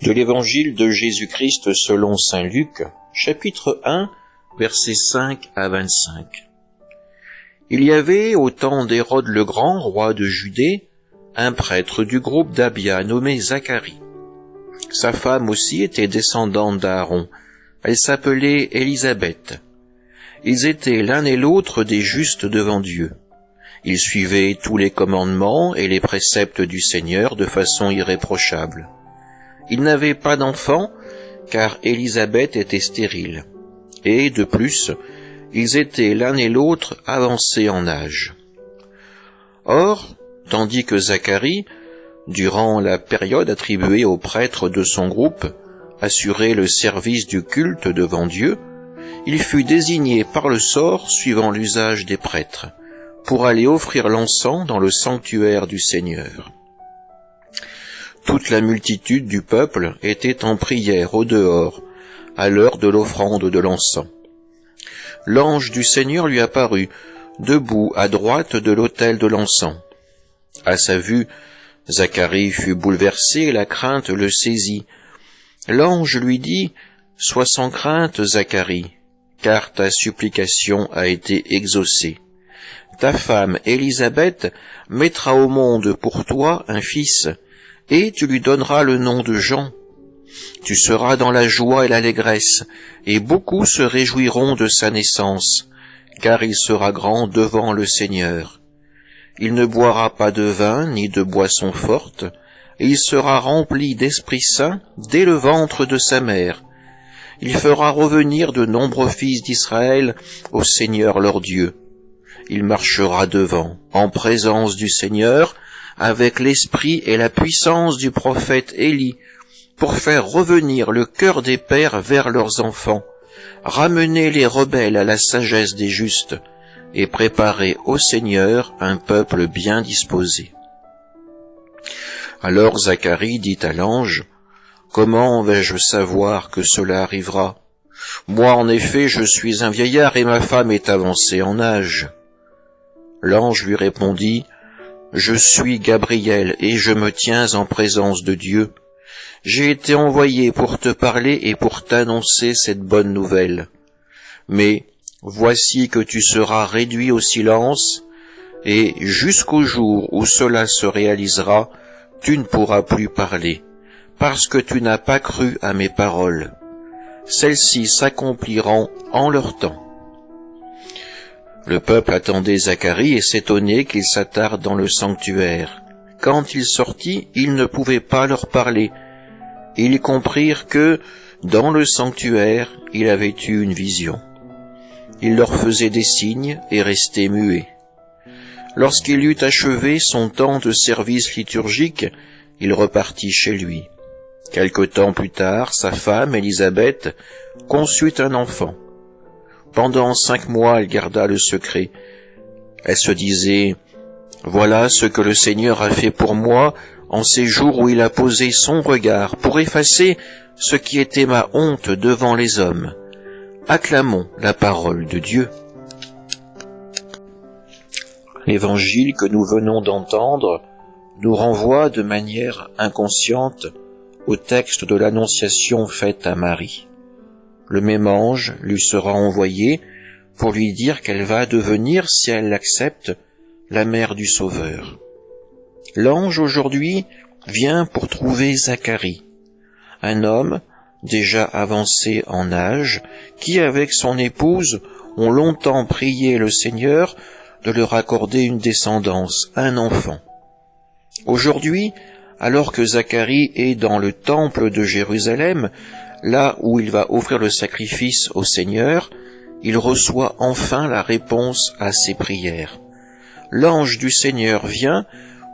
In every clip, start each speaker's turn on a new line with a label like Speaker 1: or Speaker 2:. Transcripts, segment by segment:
Speaker 1: De l'Évangile de Jésus-Christ selon saint Luc, chapitre 1, versets 5 à 25. Il y avait, au temps d'Hérode le Grand, roi de Judée, un prêtre du groupe d'Abia nommé Zacharie. Sa femme aussi était descendante d'Aaron. Elle s'appelait Élisabeth. Ils étaient l'un et l'autre des justes devant Dieu. Ils suivaient tous les commandements et les préceptes du Seigneur de façon irréprochable. Ils n'avaient pas d'enfants, car Élisabeth était stérile. Et, de plus, ils étaient l'un et l'autre avancés en âge. Or, tandis que Zacharie, durant la période attribuée aux prêtres de son groupe, assurait le service du culte devant Dieu, il fut désigné par le sort, suivant l'usage des prêtres, pour aller offrir l'encens dans le sanctuaire du Seigneur. Toute la multitude du peuple était en prière au dehors, à l'heure de l'offrande de l'encens. L'ange du Seigneur lui apparut, debout à droite de l'autel de l'encens. À sa vue, Zacharie fut bouleversé et la crainte le saisit. L'ange lui dit, « Sois sans crainte, Zacharie, car ta supplication a été exaucée. Ta femme Élisabeth mettra au monde pour toi un fils, et tu lui donneras le nom de Jean. Tu seras dans la joie et l'allégresse, et beaucoup se réjouiront de sa naissance, car il sera grand devant le Seigneur. Il ne boira pas de vin ni de boisson forte, et il sera rempli d'Esprit Saint dès le ventre de sa mère. Il fera revenir de nombreux fils d'Israël au Seigneur leur Dieu. Il marchera devant, en présence du Seigneur, avec l'esprit et la puissance du prophète Élie, pour faire revenir le cœur des pères vers leurs enfants, ramener les rebelles à la sagesse des justes, et préparer au Seigneur un peuple bien disposé. » Alors Zacharie dit à l'ange, « Comment vais-je savoir que cela arrivera? Moi, en effet, je suis un vieillard et ma femme est avancée en âge. » L'ange lui répondit, « Je suis Gabriel et je me tiens en présence de Dieu. J'ai été envoyé pour te parler et pour t'annoncer cette bonne nouvelle. Mais voici que tu seras réduit au silence, et jusqu'au jour où cela se réalisera, tu ne pourras plus parler, parce que tu n'as pas cru à mes paroles. Celles-ci s'accompliront en leur temps. » Le peuple attendait Zacharie et s'étonnait qu'il s'attarde dans le sanctuaire. Quand il sortit, il ne pouvait pas leur parler. Ils comprirent que, dans le sanctuaire, il avait eu une vision. Il leur faisait des signes et restait muet. Lorsqu'il eut achevé son temps de service liturgique, il repartit chez lui. Quelque temps plus tard, sa femme, Élisabeth, conçut un enfant. Pendant 5 mois, elle garda le secret. Elle se disait, « Voilà ce que le Seigneur a fait pour moi en ces jours où il a posé son regard pour effacer ce qui était ma honte devant les hommes. » Acclamons la parole de Dieu. L'évangile que nous venons d'entendre nous renvoie de manière inconsciente au texte de l'Annonciation faite à Marie. Le même ange lui sera envoyé pour lui dire qu'elle va devenir, si elle l'accepte, la mère du Sauveur. L'ange aujourd'hui vient pour trouver Zacharie, un homme déjà avancé en âge, qui avec son épouse ont longtemps prié le Seigneur de leur accorder une descendance, un enfant. Aujourd'hui, alors que Zacharie est dans le temple de Jérusalem, là où il va offrir le sacrifice au Seigneur, il reçoit enfin la réponse à ses prières. L'ange du Seigneur vient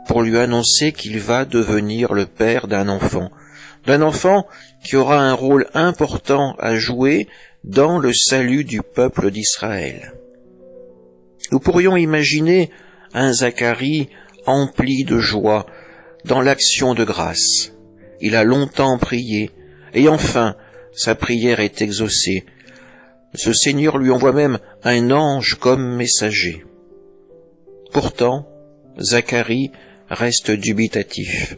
Speaker 1: pour lui annoncer qu'il va devenir le père d'un enfant qui aura un rôle important à jouer dans le salut du peuple d'Israël. Nous pourrions imaginer un Zacharie empli de joie dans l'action de grâce. Il a longtemps prié, et enfin, sa prière est exaucée. Ce Seigneur lui envoie même un ange comme messager. Pourtant, Zacharie reste dubitatif.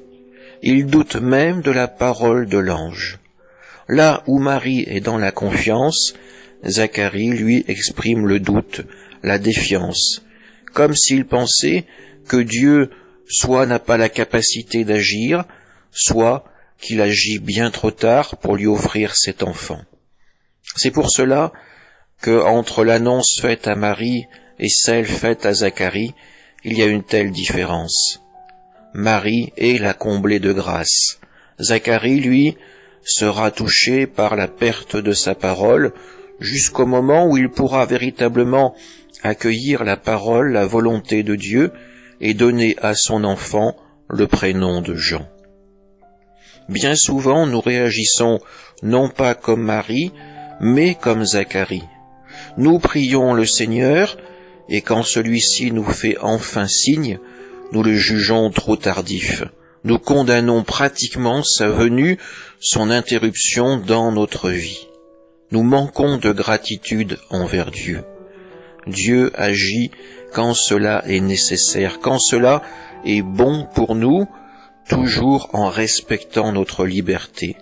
Speaker 1: il doute même de la parole de l'ange. Là où Marie est dans la confiance, Zacharie, lui, exprime le doute, la défiance, comme s'il pensait que Dieu soit n'a pas la capacité d'agir, soit qu'il agit bien trop tard pour lui offrir cet enfant. C'est pour cela que, entre l'annonce faite à Marie et celle faite à Zacharie, il y a une telle différence. Marie est la comblée de grâce. Zacharie, lui, sera touché par la perte de sa parole jusqu'au moment où il pourra véritablement accueillir la parole, la volonté de Dieu et donner à son enfant le prénom de Jean. Bien souvent, nous réagissons non pas comme Marie, mais comme Zacharie. Nous prions le Seigneur, et quand celui-ci nous fait enfin signe, nous le jugeons trop tardif. Nous condamnons pratiquement sa venue, son interruption dans notre vie. Nous manquons de gratitude envers Dieu. Dieu agit quand cela est nécessaire, quand cela est bon pour nous, toujours en respectant notre liberté.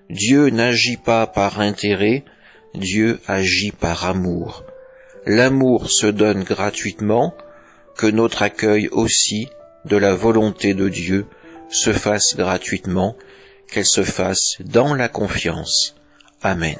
Speaker 1: Dieu n'agit pas par intérêt, Dieu agit par amour. L'amour se donne gratuitement, que notre accueil aussi de la volonté de Dieu se fasse gratuitement, qu'elle se fasse dans la confiance. Amen.